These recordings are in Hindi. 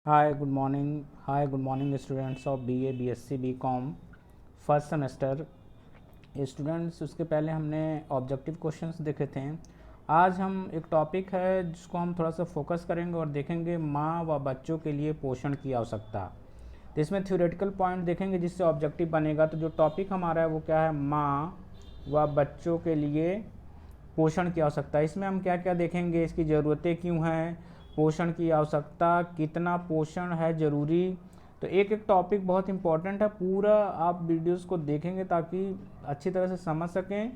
Good morning students of BA BSc BCom first semester students. उसके पहले हमने ऑब्जेक्टिव क्वेश्चंस देखे थे। आज हम एक टॉपिक है जिसको हम थोड़ा सा फोकस करेंगे और देखेंगे माँ व बच्चों के लिए पोषण की आवश्यकता। तो इसमें थ्योरेटिकल पॉइंट देखेंगे जिससे ऑब्जेक्टिव बनेगा। तो जो टॉपिक हमारा है वो क्या है, माँ व बच्चों के लिए पोषण की आवश्यकता। इसमें हम क्या क्या देखेंगे, इसकी ज़रूरतें क्यों हैं, पोषण की आवश्यकता, कितना पोषण है ज़रूरी। तो एक एक टॉपिक बहुत इंपॉर्टेंट है, पूरा आप वीडियोस को देखेंगे ताकि अच्छी तरह से समझ सकें।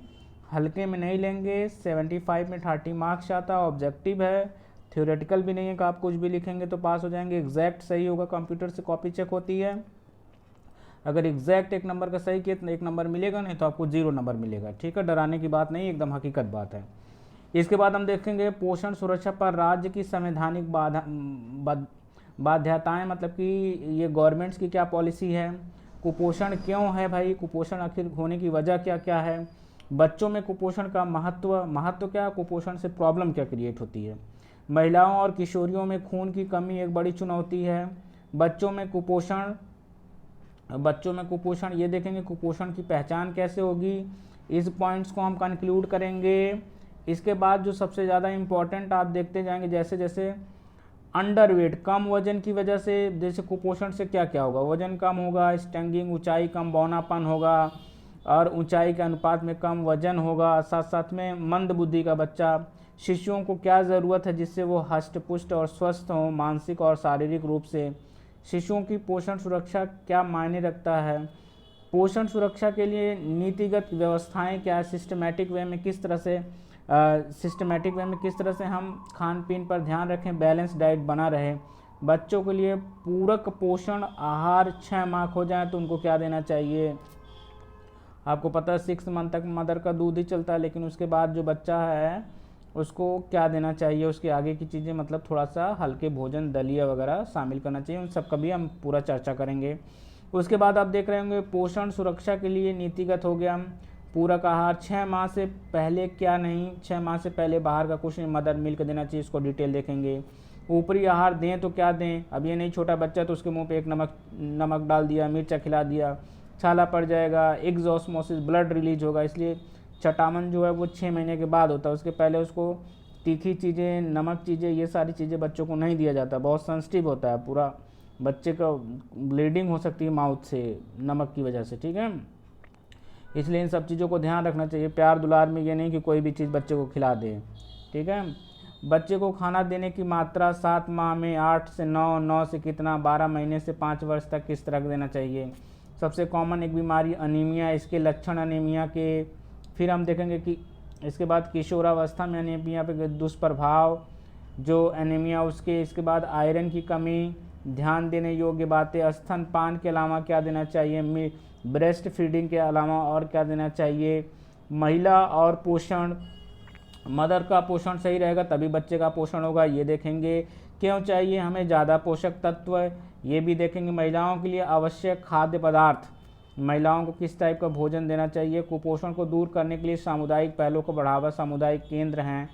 हल्के में नहीं लेंगे। 75 में 30 मार्क्स आता है। ऑब्जेक्टिव है, थ्योरेटिकल भी नहीं है कि आप कुछ भी लिखेंगे तो पास हो जाएंगे। एग्जैक्ट सही होगा, कंप्यूटर से कॉपी चेक होती है। अगर एग्जैक्ट एक नंबर का सही किया तो 1 नंबर मिलेगा, नहीं तो आपको 0 नंबर मिलेगा। ठीक है, डराने की बात नहीं, एकदम हकीकत बात है। इसके बाद हम देखेंगे पोषण सुरक्षा पर राज्य की संवैधानिक बाध्यताएं, मतलब कि ये गवर्नमेंट्स की क्या पॉलिसी है। कुपोषण क्यों है भाई, कुपोषण आखिर होने की वजह क्या क्या है। बच्चों में कुपोषण का महत्व क्या, कुपोषण से प्रॉब्लम क्या क्रिएट होती है। महिलाओं और किशोरियों में खून की कमी एक बड़ी चुनौती है। बच्चों में कुपोषण ये देखेंगे कुपोषण की पहचान कैसे होगी। इस पॉइंट्स को हम कंक्लूड करेंगे। इसके बाद जो सबसे ज़्यादा इम्पोर्टेंट आप देखते जाएंगे, जैसे जैसे अंडरवेट, कम वजन की वजह से जैसे कुपोषण से क्या क्या होगा, वजन कम होगा, स्टैंडिंग ऊंचाई कम, बौनापन होगा और ऊंचाई के अनुपात में कम वजन होगा। साथ साथ में मंद बुद्धि का बच्चा, शिशुओं को क्या ज़रूरत है जिससे वो हष्ट पुष्ट और स्वस्थ हों मानसिक और शारीरिक रूप से। शिशुओं की पोषण सुरक्षा क्या मायने रखता है। पोषण सुरक्षा के लिए नीतिगत व्यवस्थाएं क्या है, सिस्टमेटिक वे में किस तरह से हम खान पीन पर ध्यान रखें, बैलेंस डाइट बना रहे। बच्चों के लिए पूरक पोषण आहार 6 माह हो जाए तो उनको क्या देना चाहिए। आपको पता है 6 मंथ तक मदर का दूध ही चलता है, लेकिन उसके बाद जो बच्चा है उसको क्या देना चाहिए, उसके आगे की चीज़ें, मतलब थोड़ा सा हल्के भोजन दलिया वगैरह शामिल करना चाहिए। उन सब का भी हम पूरा चर्चा करेंगे। उसके बाद आप देख रहे होंगे पोषण सुरक्षा के लिए नीतिगत हो गया। पूरक आहार 6 माह से पहले क्या नहीं, 6 माह से पहले बाहर का कुछ नहीं, मदर मिल्क देना चाहिए, इसको डिटेल देखेंगे। ऊपरी आहार दें तो क्या दें, अब ये नहीं छोटा बच्चा तो उसके मुंह पे एक नमक डाल दिया, मिर्चा खिला दिया, छाला पड़ जाएगा, एग्जॉस्मोसिस, ब्लड रिलीज होगा। इसलिए चटामन जो है वो 6 महीने के बाद होता है, उसके पहले उसको तीखी चीज़ें, नमक चीज़ें, ये सारी चीज़ें बच्चों को नहीं दिया जाता। बहुत सेंसिटिव होता है, पूरा बच्चे का ब्लीडिंग हो सकती है माउथ से नमक की वजह से। ठीक है, इसलिए इन सब चीज़ों को ध्यान रखना चाहिए। प्यार दुलार में ये नहीं कि कोई भी चीज़ बच्चे को खिला दे। ठीक है, बच्चे को खाना देने की मात्रा 7 माह में 8 से 9, 9 से कितना, 12 महीने से 5 वर्ष तक किस तरह देना चाहिए। सबसे कॉमन एक बीमारी अनीमिया, इसके लक्षण अनीमिया के। फिर हम देखेंगे कि इसके बाद किशोरावस्था में अनीमिया पे दुष्प्रभाव जो एनीमिया उसके। इसके बाद आयरन की कमी, ध्यान देने योग्य बातें, स्तनपान के अलावा क्या देना चाहिए, ब्रेस्ट फीडिंग के अलावा और क्या देना चाहिए। महिला और पोषण, मदर का पोषण सही रहेगा तभी बच्चे का पोषण होगा, ये देखेंगे। क्यों चाहिए हमें ज़्यादा पोषक तत्व, ये भी देखेंगे। महिलाओं के लिए आवश्यक खाद्य पदार्थ, महिलाओं को किस टाइप का भोजन देना चाहिए। कुपोषण को दूर करने के लिए सामुदायिक पहलों को बढ़ावा, सामुदायिक केंद्र हैं।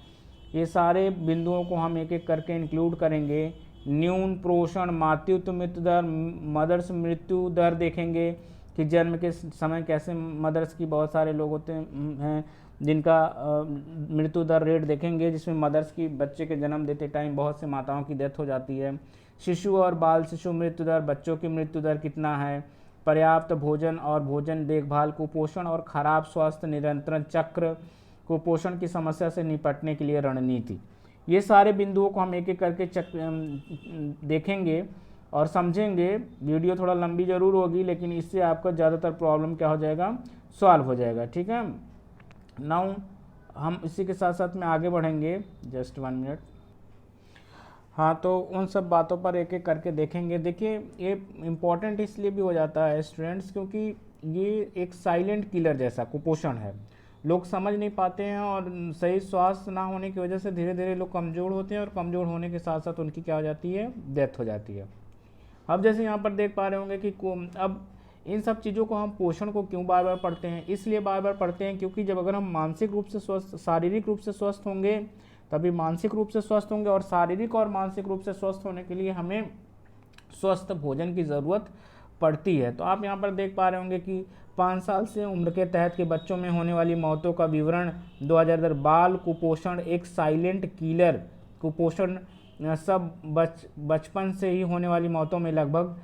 ये सारे बिंदुओं को हम एक एक करके इंक्लूड करेंगे। न्यून पोषण, मातृत्व मृत्यु दर, मदर्स मृत्यु दर देखेंगे कि जन्म के समय कैसे मदर्स की, बहुत सारे लोग होते हैं जिनका मृत्यु दर रेट देखेंगे, जिसमें मदर्स की बच्चे के जन्म देते टाइम बहुत से माताओं की डेथ हो जाती है। शिशु और बाल शिशु मृत्यु दर, बच्चों की मृत्यु दर कितना है। पर्याप्त भोजन और भोजन देखभाल, कुपोषण और खराब स्वास्थ्य नियंत्रण चक्र, कुपोषण की समस्या से निपटने के लिए रणनीति। ये सारे बिंदुओं को हम एक एक करके देखेंगे और समझेंगे। वीडियो थोड़ा लंबी ज़रूर होगी, लेकिन इससे आपका ज़्यादातर प्रॉब्लम क्या हो जाएगा, सॉल्व हो जाएगा। ठीक है, नाउ हम इसी के साथ साथ में आगे बढ़ेंगे। Just 1 minute. हाँ, तो उन सब बातों पर एक एक करके देखेंगे। देखिए, ये इम्पॉर्टेंट इसलिए भी हो जाता है स्टूडेंट्स, क्योंकि ये एक साइलेंट किलर जैसा कुपोषण है। लोग समझ नहीं पाते हैं और सही स्वास्थ्य ना होने की वजह से धीरे धीरे लोग कमज़ोर होते हैं और कमज़ोर होने के साथ साथ उनकी क्या हो जाती है, डेथ हो जाती है। अब जैसे यहाँ पर देख पा रहे होंगे कि अब इन सब चीज़ों को हम पोषण को क्यों बार बार पढ़ते हैं, इसलिए बार बार पढ़ते हैं क्योंकि जब अगर हम मानसिक रूप से स्वस्थ, शारीरिक रूप से स्वस्थ होंगे तभी मानसिक रूप से स्वस्थ होंगे, और शारीरिक और मानसिक रूप से स्वस्थ होने के लिए हमें स्वस्थ भोजन की ज़रूरत पड़ती है। तो आप यहाँ पर देख पा रहे होंगे कि 5 साल से उम्र के तहत के बच्चों में होने वाली मौतों का विवरण 2010। बाल कुपोषण एक साइलेंट किलर। कुपोषण सब बचपन से ही होने वाली मौतों में लगभग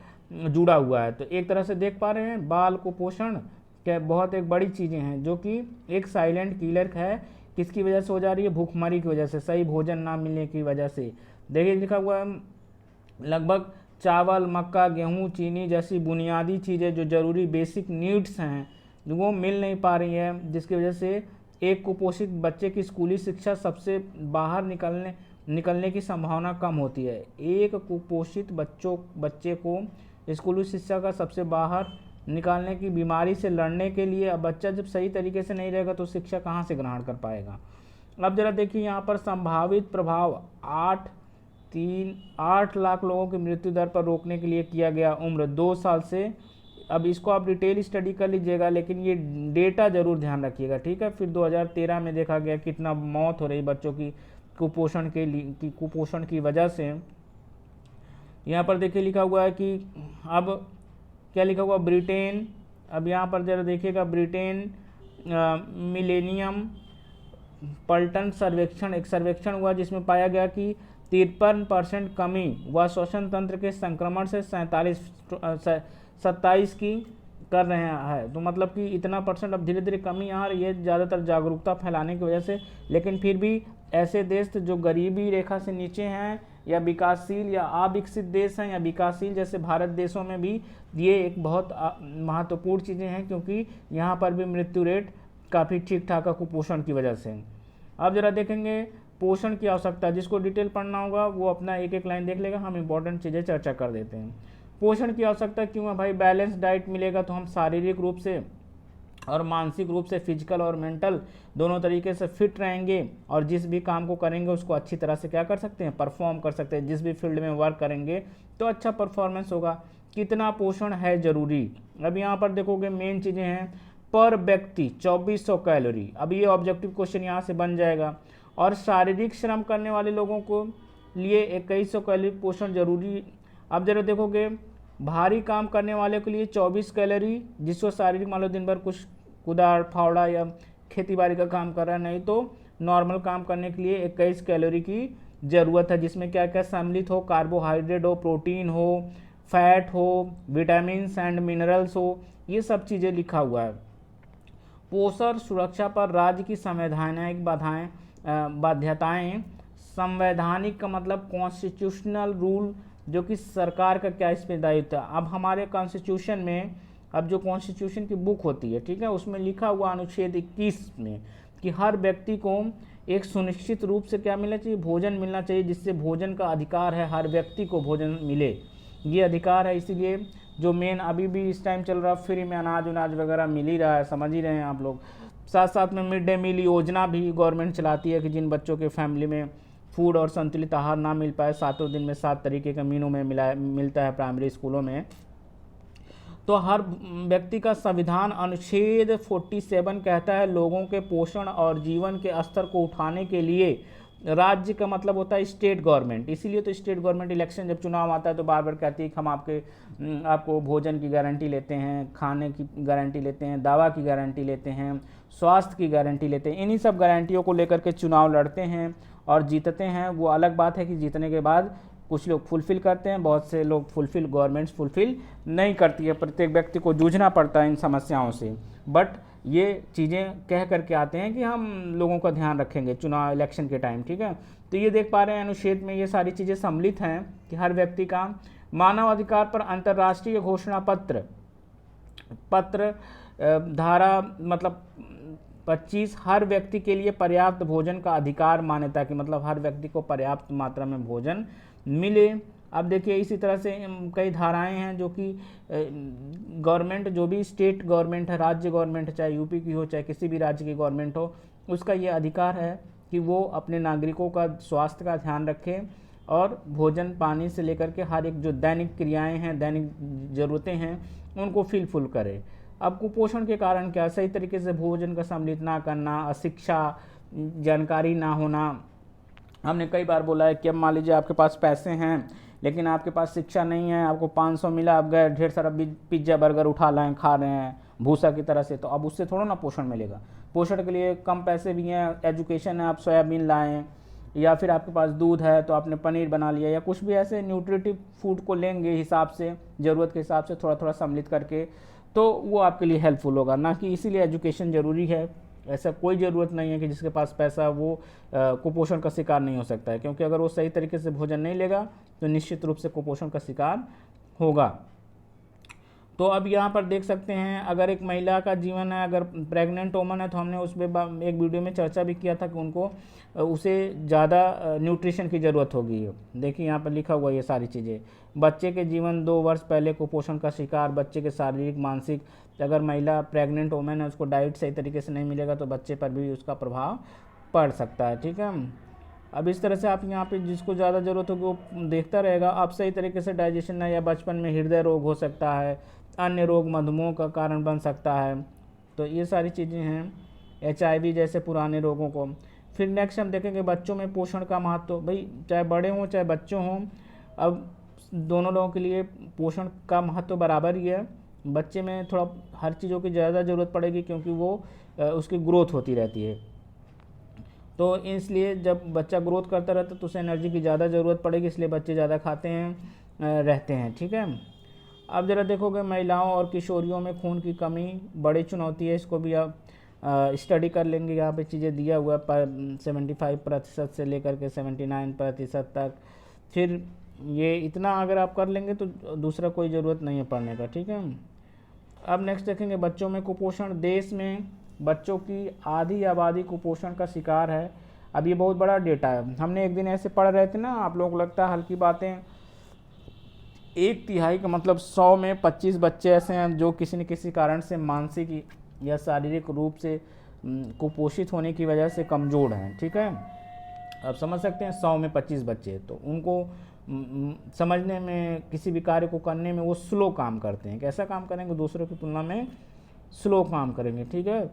जुड़ा हुआ है। तो एक तरह से देख पा रहे हैं बाल कुपोषण के बहुत एक बड़ी चीज़ें हैं जो कि एक साइलेंट किलर है। किसकी वजह से हो जा रही है? भूखमरी की वजह से, सही भोजन ना मिलने की वजह से। देखिए लिखा हुआ है लगभग चावल, मक्का, गेहूं, चीनी जैसी बुनियादी चीज़ें जो ज़रूरी बेसिक नीड्स हैं वो मिल नहीं पा रही है, जिसकी वजह से एक कुपोषित बच्चे की स्कूली शिक्षा सबसे बाहर निकलने की संभावना कम होती है। एक कुपोषित बच्चे को स्कूली शिक्षा का सबसे बाहर निकालने की बीमारी से लड़ने के लिए अब बच्चा जब सही तरीके से नहीं रहेगा तो शिक्षा कहाँ से ग्रहण कर पाएगा। अब जरा देखिए यहाँ पर संभावित प्रभाव 8 लाख लोगों की मृत्यु दर पर रोकने के लिए किया गया उम्र 2 साल से। अब इसको आप डिटेल स्टडी कर लीजिएगा, लेकिन ये डेटा जरूर ध्यान रखिएगा, ठीक है। फिर 2013 में देखा गया कितना मौत हो रही बच्चों की कुपोषण की वजह से। यहाँ पर देखिए लिखा हुआ है कि अब क्या लिखा हुआ ब्रिटेन। अब यहाँ पर जरा देखिएगा ब्रिटेन मिलेनियम पल्टन सर्वेक्षण, एक सर्वेक्षण हुआ जिसमें पाया गया कि 53% कमी व श्वसन तंत्र के संक्रमण से 27 की कर रहे हैं। तो मतलब कि इतना परसेंट अब धीरे धीरे कमी आ रही है, ज़्यादातर जागरूकता फैलाने की वजह से। लेकिन फिर भी ऐसे देश जो गरीबी रेखा से नीचे हैं या विकासशील या अविकसित देश हैं या विकासशील जैसे भारत देशों में भी ये एक बहुत महत्वपूर्ण चीज़ें हैं, क्योंकि यहाँ पर भी मृत्यु रेट काफ़ी ठीक ठाक है कुपोषण की वजह से। अब जरा देखेंगे पोषण की आवश्यकता, जिसको डिटेल पढ़ना होगा वो अपना एक एक लाइन देख लेगा, हम इंपॉर्टेंट चीज़ें चर्चा कर देते हैं। पोषण की आवश्यकता क्यों है भाई? बैलेंस डाइट मिलेगा तो हम शारीरिक रूप से और मानसिक रूप से, फिजिकल और मेंटल दोनों तरीके से फिट रहेंगे, और जिस भी काम को करेंगे उसको अच्छी तरह से क्या कर सकते हैं? परफॉर्म कर सकते हैं। जिस भी फील्ड में वर्क करेंगे तो अच्छा परफॉर्मेंस होगा। कितना पोषण है जरूरी? अब यहाँ पर देखोगे मेन चीज़ें हैं पर व्यक्ति 2400 कैलोरी। अब ये ऑब्जेक्टिव क्वेश्चन यहाँ से बन जाएगा। और शारीरिक श्रम करने वाले लोगों को लिए 2100 कैलोरी पोषण जरूरी। अब जरा देखोगे भारी काम करने वाले के लिए 24 कैलोरी, जिसको शारीरिक मान लो दिन भर कुछ कुदाड़ फावड़ा या खेती बाड़ी का काम कर रहा है, नहीं तो नॉर्मल काम करने के लिए 21 कैलोरी की ज़रूरत है, जिसमें क्या क्या सम्मिलित हो? कार्बोहाइड्रेट हो, प्रोटीन हो, फैट हो, विटामिन्स एंड मिनरल्स हो, ये सब चीज़ें लिखा हुआ है। पोषण सुरक्षा पर राज्य की संवैधानिक बाध्यताएं। संवैधानिक का मतलब कॉन्स्टिट्यूशनल रूल, जो कि सरकार का क्या इस पर दायित्व है। अब हमारे कॉन्स्टिट्यूशन में, अब जो कॉन्स्टिट्यूशन की बुक होती है, ठीक है, उसमें लिखा हुआ अनुच्छेद 21 में कि हर व्यक्ति को एक सुनिश्चित रूप से क्या मिलना चाहिए? भोजन मिलना चाहिए, जिससे भोजन का अधिकार है, हर व्यक्ति को भोजन मिले, ये अधिकार है। इसीलिए जो मेन अभी भी इस टाइम चल रहा है, फ्री में अनाज वगैरह मिल ही रहा है, समझ ही रहे हैं आप लोग। साथ साथ में मिड डे मील योजना भी गवर्नमेंट चलाती है कि जिन बच्चों के फैमिली में फूड और संतुलित आहार ना मिल पाए, 7 दिन में 7 तरीके के मीनू में मिलता है प्राइमरी स्कूलों में। तो हर व्यक्ति का संविधान अनुच्छेद 47 कहता है लोगों के पोषण और जीवन के स्तर को उठाने के लिए राज्य का मतलब होता है स्टेट गवर्नमेंट। इसीलिए तो स्टेट गवर्नमेंट इलेक्शन जब चुनाव आता है तो बार बार कहती है कि हम आपको भोजन की गारंटी लेते हैं, खाने की गारंटी लेते हैं, दवा की गारंटी लेते हैं, स्वास्थ्य की गारंटी लेते हैं। इन्हीं सब गारंटियों को लेकर के चुनाव लड़ते हैं और जीतते हैं। वो अलग बात है कि जीतने के बाद कुछ लोग फुलफ़िल करते हैं, बहुत से लोग गवर्नमेंट्स फुलफ़िल नहीं करती है। प्रत्येक व्यक्ति को जूझना पड़ता है इन समस्याओं से। बट ये चीज़ें कह करके आते हैं कि हम लोगों का ध्यान रखेंगे चुनाव इलेक्शन के टाइम, ठीक है। तो ये देख पा रहे हैं अनुच्छेद में ये सारी चीज़ें सम्मिलित हैं कि हर व्यक्ति का मानव अधिकार पर अंतर्राष्ट्रीय घोषणा पत्र धारा मतलब 25 हर व्यक्ति के लिए पर्याप्त भोजन का अधिकार मान्यता की, मतलब हर व्यक्ति को पर्याप्त मात्रा में भोजन मिले। अब देखिए इसी तरह से कई धाराएं हैं जो कि गवर्नमेंट, जो भी स्टेट गवर्नमेंट है, राज्य गवर्नमेंट, चाहे यूपी की हो चाहे किसी भी राज्य की गवर्नमेंट हो, उसका ये अधिकार है कि वो अपने नागरिकों का स्वास्थ्य का ध्यान रखे और भोजन पानी से लेकर के हर एक जो दैनिक क्रियाएं हैं, दैनिक ज़रूरतें हैं, उनको फुलफिल करे। अब कुपोषण के कारण क्या? सही तरीके से भोजन का सम्मिलित ना करना, अशिक्षा, जानकारी ना होना। हमने कई बार बोला है कि अब मान लीजिए आपके पास पैसे हैं, लेकिन आपके पास शिक्षा नहीं है, आपको 500 मिला, आप गए ढेर सारा पिज्ज़ा बर्गर उठा लाएँ खा रहे हैं भूसा की तरह से, तो अब उससे थोड़ा ना पोषण मिलेगा। पोषण के लिए कम पैसे भी हैं, एजुकेशन है, आप सोयाबीन लाएँ, या फिर आपके पास दूध है तो आपने पनीर बना लिया, या कुछ भी ऐसे न्यूट्रिटिव फूड को लेंगे हिसाब से, ज़रूरत के हिसाब से थोड़ा थोड़ा सम्मिलित करके, तो वो आपके लिए हेल्पफुल होगा। ना कि इसीलिए एजुकेशन ज़रूरी है, ऐसा कोई ज़रूरत नहीं है कि जिसके पास पैसा वो कुपोषण का शिकार नहीं हो सकता है, क्योंकि अगर वो सही तरीके से भोजन नहीं लेगा तो निश्चित रूप से कुपोषण का शिकार होगा। तो अब यहाँ पर देख सकते हैं, अगर एक महिला का जीवन है, अगर प्रेग्नेंट वोमन है, तो हमने उस पर एक वीडियो में चर्चा भी किया था कि उनको उसे ज़्यादा न्यूट्रिशन की ज़रूरत होगी। देखिए यहाँ पर लिखा हुआ ये सारी चीज़ें। बच्चे के जीवन 2 वर्ष पहले कुपोषण का शिकार, बच्चे के शारीरिक मानसिक, अगर महिला प्रेग्नेंट वोमन है उसको डाइट सही तरीके से नहीं मिलेगा तो बच्चे पर भी उसका प्रभाव पड़ सकता है। ठीक है, अब इस तरह से आप यहाँ पे जिसको ज़्यादा ज़रूरत होगी वो देखता रहेगा। आप सही तरीके से डाइजेशन है, या बचपन में हृदय रोग हो सकता है, अन्य रोग मधुमेह का कारण बन सकता है, तो ये सारी चीज़ें हैं, HIV जैसे पुराने रोगों को। फिर नेक्स्ट हम देखेंगे बच्चों में पोषण का महत्व। भाई चाहे बड़े हों चाहे बच्चों हों, अब दोनों लोगों के लिए पोषण का महत्व बराबर ही है। बच्चे में थोड़ा हर चीज़ों की ज़्यादा ज़रूरत पड़ेगी क्योंकि वो उसकी ग्रोथ होती रहती है, तो इसलिए जब बच्चा ग्रोथ करता रहता है तो उसे एनर्जी की ज़्यादा ज़रूरत पड़ेगी, इसलिए बच्चे ज़्यादा खाते हैं रहते हैं। ठीक है, अब ज़रा देखोगे महिलाओं और किशोरियों में खून की कमी बड़ी चुनौती है, इसको भी आप स्टडी कर लेंगे। यहाँ पे चीज़ें दिया हुआ है 75% से लेकर के 79% तक। फिर ये इतना अगर आप कर लेंगे तो दूसरा कोई ज़रूरत नहीं है पढ़ने का। ठीक है, अब नेक्स्ट देखेंगे बच्चों में कुपोषण। देश में बच्चों की आधी आबादी कुपोषण का शिकार है। अब ये बहुत बड़ा डेटा है, हमने एक दिन ऐसे पढ़ रहे थे ना, आप लोगों को लगता है हल्की बातें, 1/3 का मतलब 100 में 25 बच्चे ऐसे हैं जो किसी न किसी कारण से मानसिक या शारीरिक रूप से कुपोषित होने की वजह से कमज़ोर हैं। ठीक है, आप समझ सकते हैं 100 में 25 बच्चे, तो उनको समझने में, किसी भी कार्य को करने में वो स्लो काम करते हैं। कैसा काम करेंगे? दूसरों की तुलना में स्लो काम करेंगे। ठीक है,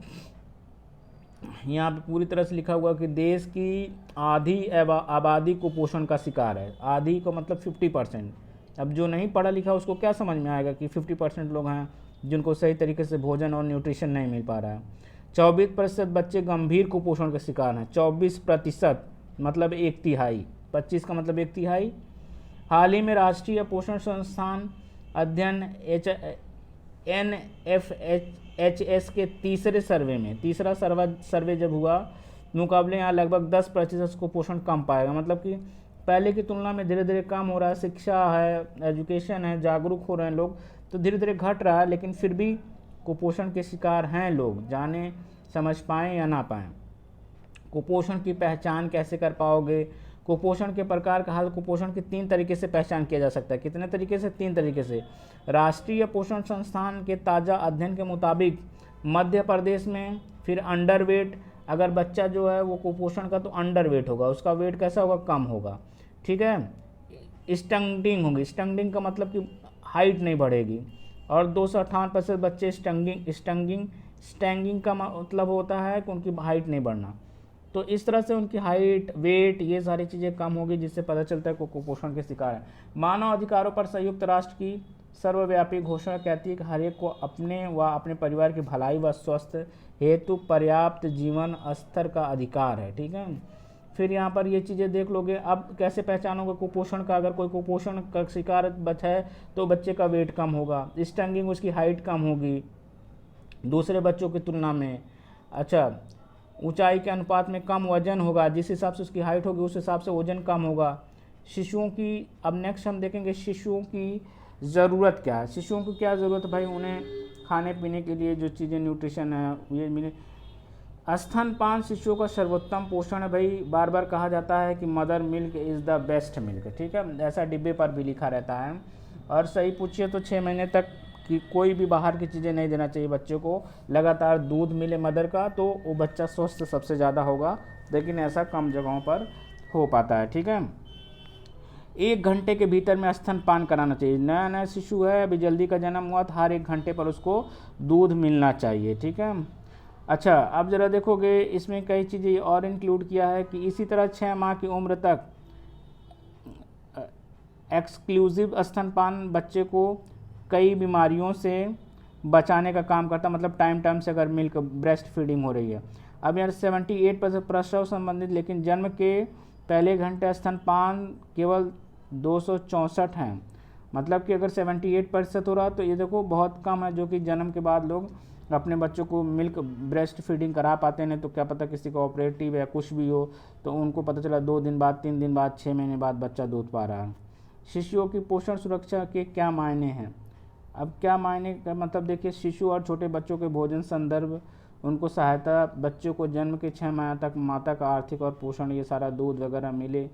यहाँ पे पूरी तरह से लिखा हुआ कि देश की आधी आबादी कुपोषण का शिकार है। आधी को मतलब 50%। अब जो नहीं पढ़ा लिखा उसको क्या समझ में आएगा कि 50% लोग हैं जिनको सही तरीके से भोजन और न्यूट्रिशन नहीं मिल पा रहा है। 24% बच्चे गंभीर कुपोषण के शिकार हैं। 24% मतलब 1/3। 25 का मतलब 1/3। हाल ही में राष्ट्रीय पोषण संस्थान अध्ययन NFHS के तीसरा सर्वे जब हुआ, मुकाबले यहाँ लगभग 10% कुपोषण कम पाएगा। मतलब कि पहले की तुलना में धीरे धीरे कम हो रहा है। शिक्षा है, एजुकेशन है, जागरूक हो रहे हैं लोग, तो धीरे धीरे घट रहा है, लेकिन फिर भी कुपोषण के शिकार हैं लोग, जाने समझ पाएँ या ना पाएँ। कुपोषण की पहचान कैसे कर पाओगे? कुपोषण के प्रकार का हाल, कुपोषण की 3 तरीके से पहचान किया जा सकता है। कितने तरीके से? 3 तरीके से। राष्ट्रीय पोषण संस्थान के ताज़ा अध्ययन के मुताबिक मध्य प्रदेश में, फिर अंडरवेट, अगर बच्चा जो है वो कुपोषण का तो अंडरवेट होगा, उसका वेट कैसा होगा? कम होगा। ठीक है, स्टंटिंग होगी। स्टंटिंग का मतलब कि हाइट नहीं बढ़ेगी। और 258% बच्चे स्टैंगिंग का मतलब होता है कि उनकी हाइट नहीं बढ़ना। तो इस तरह से उनकी हाइट, वेट, ये सारी चीज़ें कम होगी, जिससे पता चलता है कि कुपोषण के शिकार है। मानव अधिकारों पर संयुक्त राष्ट्र की सर्वव्यापी घोषणा कहती है कि हर एक को अपने व अपने परिवार की भलाई व स्वास्थ्य हेतु पर्याप्त जीवन स्तर का अधिकार है। ठीक है, फिर यहाँ पर ये चीज़ें देख लोगे। अब कैसे पहचानोगे कुपोषण का? अगर कोई कुपोषण का शिकार बच्चा है तो बच्चे का वेट कम होगा, स्टंगिंग, उसकी हाइट कम होगी दूसरे बच्चों की तुलना में। अच्छा, ऊंचाई के अनुपात में कम वजन होगा, जिस हिसाब से उसकी हाइट होगी उस हिसाब से वजन कम होगा। शिशुओं की, अब नेक्स्ट हम देखेंगे शिशुओं की ज़रूरत क्या है। शिशुओं को क्या ज़रूरत है भाई? उन्हें खाने पीने के लिए जो चीज़ें न्यूट्रिशन है ये मिले। स्तनपान शिशुओं का सर्वोत्तम पोषण है। भाई बार बार कहा जाता है कि mother milk is the best milk. ठीक है, ऐसा डिब्बे पर भी लिखा रहता है। और सही पूछिए तो 6 महीने तक कि कोई भी बाहर की चीज़ें नहीं देना चाहिए बच्चे को। लगातार दूध मिले मदर का तो वो बच्चा स्वस्थ सबसे ज़्यादा होगा, लेकिन ऐसा कम जगहों पर हो पाता है। ठीक है, 1 घंटे के भीतर में स्तनपान कराना चाहिए। नया नया शिशु है, अभी जल्दी का जन्म हुआ, तो हर 1 घंटे पर उसको दूध मिलना चाहिए। ठीक है, अच्छा अब ज़रा देखोगे इसमें कई चीज़ें और इंक्लूड किया है कि इसी तरह 6 माह की उम्र तक एक्सक्लूसिव स्तनपान बच्चे को कई बीमारियों से बचाने का काम करता है, मतलब टाइम से अगर मिल्क ब्रेस्ट फीडिंग हो रही है। अब यहाँ 78% प्रसव संबंधित, लेकिन जन्म के पहले घंटे स्तनपान केवल 264 हैं। मतलब कि अगर 78% हो रहा तो ये देखो बहुत कम है, जो कि जन्म के बाद लोग अपने बच्चों को मिल्क ब्रेस्ट फीडिंग करा पाते हैं। तो क्या पता किसी का ऑपरेटिव या कुछ भी हो तो उनको पता चला 2 दिन बाद, 3 दिन बाद, 6 महीने बाद बच्चा दूध पा रहा है। शिशुओं की पोषण सुरक्षा के क्या मायने हैं? अब क्या मायने का मतलब देखिए, शिशु और छोटे बच्चों के भोजन संदर्भ, उनको सहायता, बच्चों को जन्म के 6 माह तक माता का आर्थिक और पोषण, ये सारा दूध वगैरह मिले,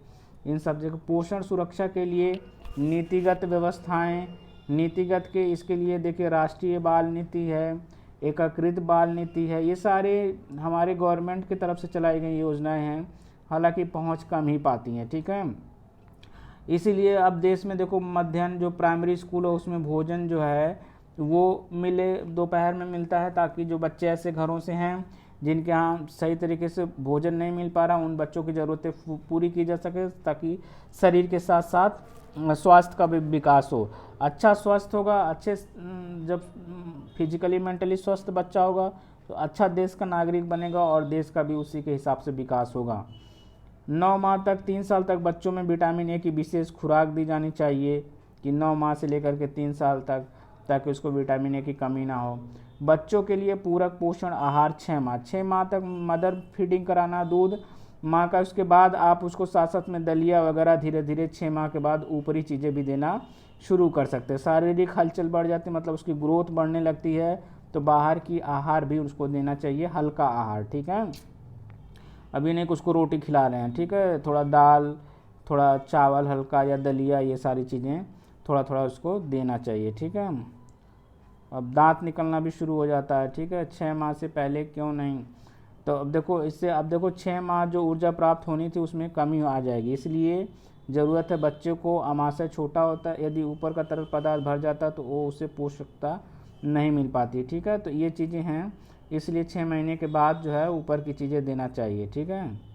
इन सब जगह पोषण सुरक्षा के लिए नीतिगत व्यवस्थाएं, नीतिगत के इसके लिए देखिए राष्ट्रीय बाल नीति है, एकीकृत बाल नीति है, ये सारे हमारे गवर्नमेंट की तरफ से चलाई गई योजनाएं हैं, हालांकि पहुंच कम ही पाती हैं। ठीक है, इसीलिए अब देश में देखो मध्याह्न जो प्राइमरी स्कूल है उसमें भोजन जो है वो मिले, दोपहर में मिलता है, ताकि जो बच्चे ऐसे घरों से हैं जिनके यहाँ सही तरीके से भोजन नहीं मिल पा रहा, उन बच्चों की ज़रूरतें पूरी की जा सके, ताकि शरीर के साथ साथ स्वास्थ्य का भी विकास हो। अच्छा स्वस्थ होगा, अच्छे जब फिजिकली मेंटली स्वस्थ बच्चा होगा तो अच्छा देश का नागरिक बनेगा और देश का भी उसी के हिसाब से विकास होगा। 9 माह तक 3 साल तक बच्चों में विटामिन ए की विशेष खुराक दी जानी चाहिए, कि 9 माह से लेकर के 3 साल तक, ताकि उसको विटामिन ए की कमी ना हो। बच्चों के लिए पूरक पोषण आहार 6 माह तक मदर फीडिंग कराना दूध माँ का, उसके बाद आप उसको साथ साथ में दलिया वगैरह धीरे धीरे 6 माह के बाद ऊपरी चीज़ें भी देना शुरू कर सकते हैं। शारीरिक हलचल बढ़ जाती है, मतलब उसकी ग्रोथ बढ़ने लगती है, तो बाहर की आहार भी उसको देना चाहिए, हल्का आहार। ठीक है, अभी नहीं उसको रोटी खिला रहे हैं, ठीक है, थोड़ा दाल, थोड़ा चावल हल्का या दलिया, ये सारी चीज़ें थोड़ा थोड़ा उसको देना चाहिए। ठीक है, अब दांत निकलना भी शुरू हो जाता है। ठीक है, 6 माह से पहले क्यों नहीं? तो अब देखो इससे, अब देखो 6 माह जो ऊर्जा प्राप्त होनी थी उसमें कमी आ जाएगी, इसलिए ज़रूरत है बच्चे को, आमाशय छोटा होता है, यदि ऊपर का तरल पदार्थ भर जाता है तो वो उसे पोषकता नहीं मिल पाती। ठीक है, तो ये चीज़ें हैं, इसलिए 6 महीने के बाद जो है ऊपर की चीज़ें देना चाहिए। ठीक है,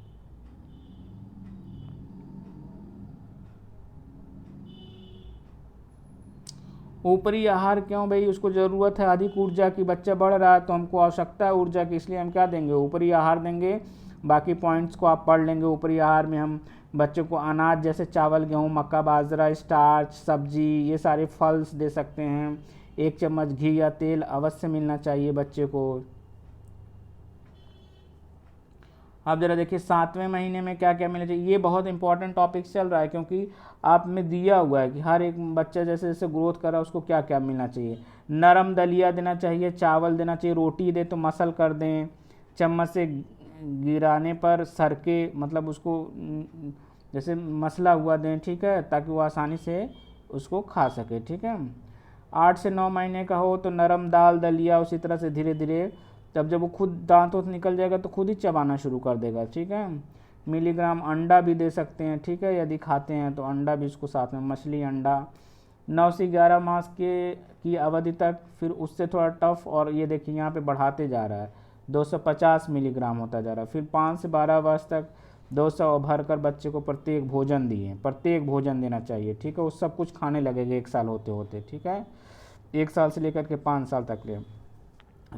ऊपरी आहार क्यों भाई? उसको ज़रूरत है अधिक ऊर्जा की, बच्चा बढ़ रहा है तो हमको आवश्यकता है ऊर्जा की, इसलिए हम क्या देंगे? ऊपरी आहार देंगे। बाकी पॉइंट्स को आप पढ़ लेंगे। ऊपरी आहार में हम बच्चों को अनाज जैसे चावल, गेहूँ, मक्का, बाजरा, स्टार्च, सब्जी, ये सारे फल्स दे सकते हैं। 1 चम्मच घी या तेल अवश्य मिलना चाहिए बच्चे को। आप ज़रा देखिए 7वें महीने में क्या क्या मिलना चाहिए, ये बहुत इंपॉर्टेंट टॉपिक चल रहा है, क्योंकि आप में दिया हुआ है कि हर एक बच्चा जैसे जैसे ग्रोथ कर रहा है उसको क्या क्या मिलना चाहिए। नरम दलिया देना चाहिए, चावल देना चाहिए, रोटी दे तो मसल कर दें, चम्मच से गिराने पर सरके, मतलब उसको जैसे मसला हुआ दें। ठीक है, ताकि वो आसानी से उसको खा सके। ठीक है, 8 से 9 महीने का हो तो नरम दाल दलिया, उसी तरह से धीरे धीरे तब जब वो खुद दांतों से निकल जाएगा तो खुद ही चबाना शुरू कर देगा। ठीक है, मिलीग्राम अंडा भी दे सकते हैं। ठीक है, यदि खाते हैं तो अंडा भी उसको साथ में, मछली अंडा। 9 से 11 मास की अवधि तक, फिर उससे थोड़ा टफ, और ये देखिए यहाँ पे बढ़ाते जा रहा है, 250 मिलीग्राम होता जा रहा है। फिर 5 से 12 वर्ष तक 200 भरकर बच्चे को प्रत्येक भोजन देना चाहिए। ठीक है, वो सब कुछ खाने लगेगा 1 साल होते होते। ठीक है, 1 साल से लेकर के 5 साल तक ले।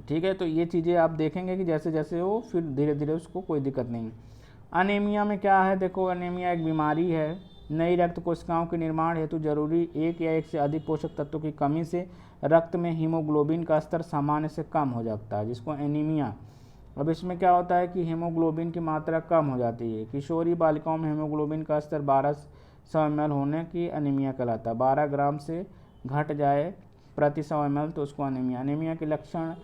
ठीक है, तो ये चीज़ें आप देखेंगे कि जैसे जैसे हो फिर धीरे धीरे उसको कोई दिक्कत नहीं। अनीमिया में क्या है? देखो, अनीमिया एक बीमारी है, नई रक्त कोशिकाओं के निर्माण हेतु जरूरी 1 या 1 से अधिक पोषक तत्वों की कमी से रक्त में हीमोग्लोबिन का स्तर सामान्य से कम हो जाता है, जिसको एनीमिया। अब इसमें क्या होता है कि हीमोग्लोबिन की मात्रा कम हो जाती है। किशोरी बालिकाओं में हीमोग्लोबिन का स्तर 1200 ml होने की अनीमिया कहलाता है। 12 ग्राम से घट जाए प्रति 100 ml तो उसको अनीमिया। अनीमिया के लक्षण,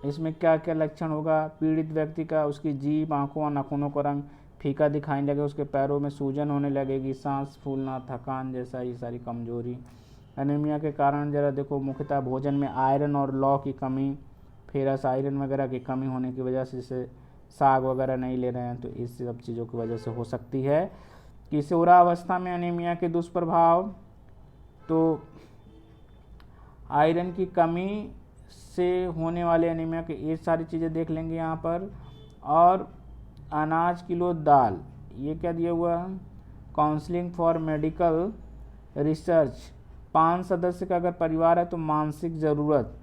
इसमें क्या क्या लक्षण होगा? पीड़ित व्यक्ति का, उसकी जीभ, आंखों और नाखूनों का रंग फीका दिखाई लगेगा, उसके पैरों में सूजन होने लगेगी, सांस फूलना, थकान जैसा, ये सारी कमजोरी। एनीमिया के कारण जरा देखो, मुख्यतः भोजन में आयरन और लौ की कमी, फेरस आयरन वगैरह की कमी होने की वजह से, जैसे साग वगैरह नहीं ले रहे हैं तो इस सब चीज़ों की वजह से हो सकती है। किशोरावस्था में एनीमिया के दुष्प्रभाव, तो आयरन की कमी से होने वाले एनीमिया के, ये सारी चीज़ें देख लेंगे यहाँ पर। और अनाज, किलो, दाल, ये क्या दिया हुआ है? काउंसलिंग फॉर मेडिकल रिसर्च 5 सदस्य का अगर परिवार है तो मानसिक ज़रूरत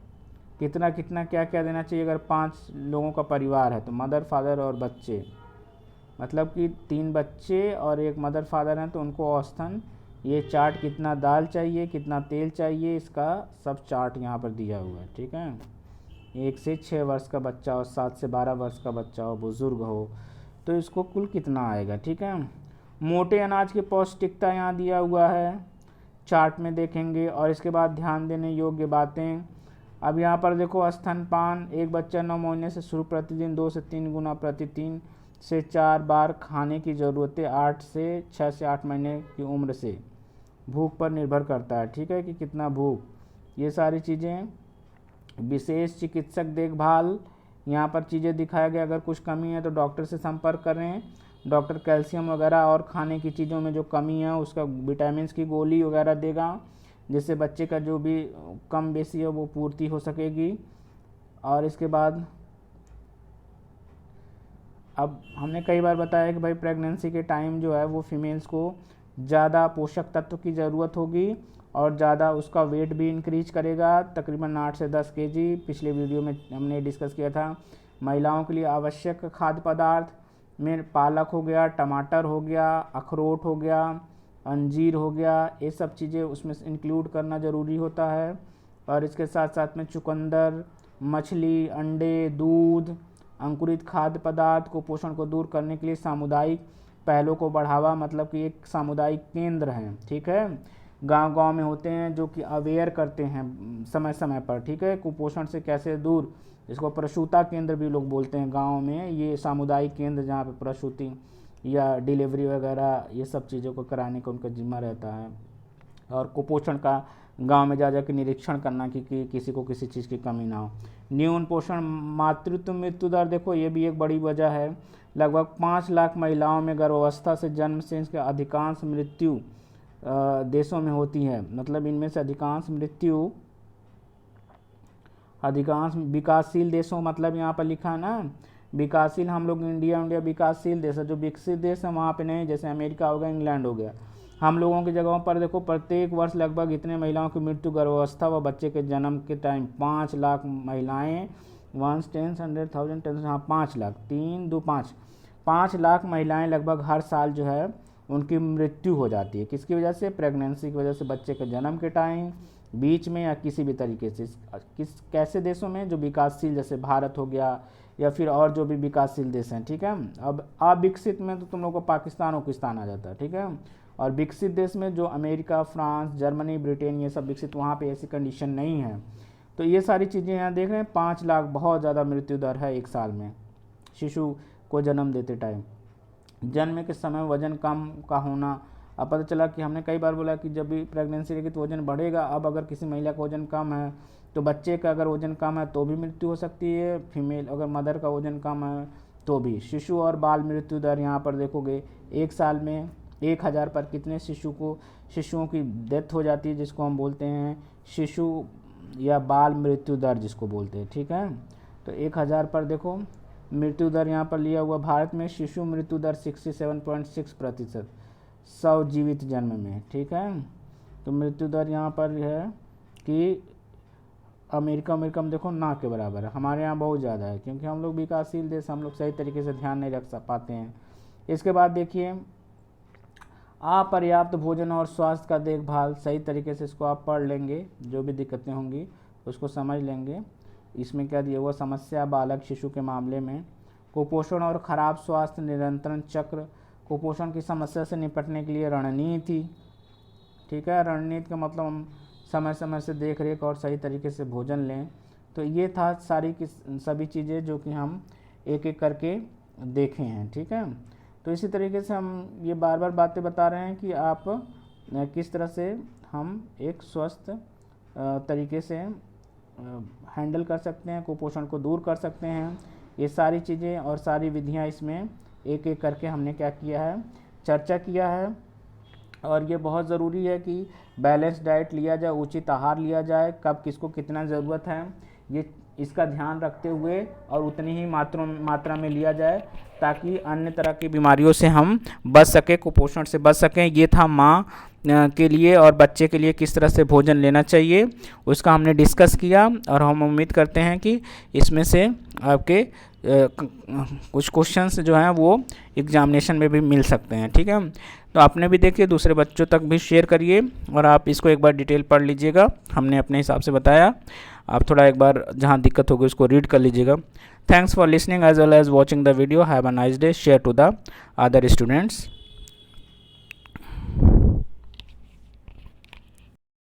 कितना कितना क्या क्या देना चाहिए। अगर 5 लोगों का परिवार है तो मदर फादर और बच्चे, मतलब कि 3 बच्चे और एक मदर फादर हैं तो उनको औसतन ये चार्ट कितना दाल चाहिए, कितना तेल चाहिए, इसका सब चार्ट यहाँ पर दिया हुआ है। ठीक है, 1 से 6 वर्ष का बच्चा हो, 7 से 12 वर्ष का बच्चा हो, बुज़ुर्ग हो, तो इसको कुल कितना आएगा। ठीक है, मोटे अनाज की पौष्टिकता यहाँ दिया हुआ है, चार्ट में देखेंगे। और इसके बाद ध्यान देने योग्य बातें, अब यहाँ पर देखो स्तनपान, एक बच्चा 9 महीने से शुरू, प्रतिदिन 2 से 3 गुना प्रति 3 से 4 बार खाने की ज़रूरतें 6 से 8 महीने की उम्र से, भूख पर निर्भर करता है। ठीक है, कि कितना भूख, ये सारी चीज़ें। विशेष चिकित्सक देखभाल, यहाँ पर चीज़ें दिखाया गया, अगर कुछ कमी है तो डॉक्टर से संपर्क करें। डॉक्टर कैल्शियम वगैरह और खाने की चीज़ों में जो कमी है उसका विटामिन्स की गोली वगैरह देगा, जिससे बच्चे का जो भी कम बेसी है वो पूर्ति हो सकेगी। और इसके बाद अब हमने कई बार बताया कि भाई प्रेगनेंसी के टाइम जो है वो फीमेल्स को ज़्यादा पोषक तत्व की ज़रूरत होगी और ज़्यादा उसका वेट भी इंक्रीज करेगा, तकरीबन 8 से 10 केजी। पिछले वीडियो में हमने डिस्कस किया था। महिलाओं के लिए आवश्यक खाद्य पदार्थ में पालक हो गया, टमाटर हो गया, अखरोट हो गया, अंजीर हो गया, ये सब चीज़ें उसमें इंक्लूड करना ज़रूरी होता है। और इसके साथ साथ में चुकंदर, मछली, अंडे, दूध, अंकुरित खाद्य पदार्थ को पोषण को दूर करने के लिए सामुदायिक पहलों को बढ़ावा, मतलब कि एक सामुदायिक केंद्र हैं। ठीक है, गांव-गांव में होते हैं जो कि अवेयर करते हैं समय समय पर। ठीक है, कुपोषण से कैसे दूर, इसको प्रसूता केंद्र भी लोग बोलते हैं गांव में, ये सामुदायिक केंद्र जहाँ पे प्रसूति या डिलीवरी वगैरह ये सब चीज़ों को कराने का उनका जिम्मा रहता है। और कुपोषण का गांव में जा जा के निरीक्षण करना कि किसी को किसी चीज़ की कमी ना हो। न्यून पोषण, मातृत्व मृत्यु दर, देखो ये भी एक बड़ी वजह है। लगभग 5 लाख महिलाओं में गर्भावस्था से जन्म से इसके अधिकांश मृत्यु देशों में होती है। मतलब इनमें से अधिकांश मृत्यु अधिकांश विकासशील देशों, मतलब यहाँ पर लिखा है ना विकासशील, हम लोग इंडिया विकासशील देश है, जो विकसित देश है वहाँ पे नहीं, जैसे अमेरिका हो गया, इंग्लैंड हो गया। हम लोगों की जगहों पर देखो प्रत्येक वर्ष लगभग इतने महिलाओं की मृत्यु गर्भावस्था व बच्चे के जन्म के टाइम। 5 लाख महिलाएं, 1 10 100,000 10, हाँ 5 लाख, 3 2 5, 5 लाख महिलाएं लगभग हर साल जो है उनकी मृत्यु हो जाती है। किसकी वजह से? प्रेगनेंसी की वजह से, बच्चे के जन्म के टाइम, बीच में, या किसी भी तरीके से। कैसे देशों में? जो विकासशील, जैसे भारत हो गया या फिर और जो भी विकासशील देश हैं। ठीक है, अब अविकसित में तो तुम लोग को पाकिस्तान आ जाता है। ठीक है, और विकसित देश में जो अमेरिका, फ्रांस, जर्मनी, ब्रिटेन, ये सब विकसित, वहाँ पे ऐसी कंडीशन नहीं है। तो ये सारी चीज़ें यहाँ देख रहे हैं। 5 लाख बहुत ज़्यादा मृत्यु दर है एक साल में शिशु को जन्म देते टाइम। जन्म के समय वजन कम का होना, अब पता चला कि हमने कई बार बोला कि जब भी प्रेगनेंसी रहेगी तो वजन बढ़ेगा। अब अगर किसी महिला का वजन कम है तो बच्चे का अगर वजन कम है तो भी मृत्यु हो सकती है। फीमेल अगर मदर का वजन कम है तो भी। शिशु और बाल मृत्यु दर यहाँ पर देखोगे, एक साल में 1000 पर कितने शिशुओं की डेथ हो जाती है, जिसको हम बोलते हैं शिशु या बाल मृत्यु दर जिसको बोलते हैं। ठीक है, तो 1000 पर देखो मृत्यु दर यहाँ पर लिया हुआ। भारत में शिशु मृत्यु दर 67.6% 100 जीवित जन्म में। ठीक है, तो मृत्यु दर यहाँ पर है कि अमेरिका में देखो ना के बराबर है, हमारे यहाँ बहुत ज़्यादा है, क्योंकि हम लोग विकासशील देश, हम लोग सही तरीके से ध्यान नहीं रख पाते हैं। इसके बाद देखिए अपर्याप्त भोजन और स्वास्थ्य का देखभाल, सही तरीके से इसको आप पढ़ लेंगे, जो भी दिक्कतें होंगी उसको समझ लेंगे। इसमें क्या दिया हुआ, समस्या बालक शिशु के मामले में, कुपोषण और ख़राब स्वास्थ्य नियंत्रण चक्र, कुपोषण की समस्या से निपटने के लिए रणनीति। ठीक है, रणनीति का मतलब हम समय समय से देख रेख और सही तरीके से भोजन लें। तो ये था सारी की सभी चीज़ें जो कि हम एक एक करके देखे हैं। ठीक है, तो इसी तरीके से हम ये बार बार बातें बता रहे हैं कि आप किस तरह से हम एक स्वस्थ तरीके से हैंडल कर सकते हैं, कुपोषण को दूर कर सकते हैं। ये सारी चीज़ें और सारी विधियां इसमें एक एक करके हमने क्या किया है, चर्चा किया है। और ये बहुत ज़रूरी है कि बैलेंस डाइट लिया जाए, उचित आहार लिया जाए, कब किसको कितना ज़रूरत है ये इसका ध्यान रखते हुए और उतनी ही मात्रा में लिया जाए ताकि अन्य तरह की बीमारियों से हम बच सकें, कुपोषण से बच सकें। ये था माँ के लिए और बच्चे के लिए किस तरह से भोजन लेना चाहिए, उसका हमने डिस्कस किया। और हम उम्मीद करते हैं कि इसमें से आपके कुछ क्वेश्चंस जो हैं वो एग्जामिनेशन में भी मिल सकते हैं। ठीक है, तो आपने भी देखिए, दूसरे बच्चों तक भी शेयर करिए और आप इसको एक बार डिटेल पढ़ लीजिएगा। हमने अपने हिसाब से बताया, आप थोड़ा एक बार जहाँ दिक्कत होगी उसको रीड कर लीजिएगा। Thanks for listening as well as watching the video. Have a nice day. Share to the other students.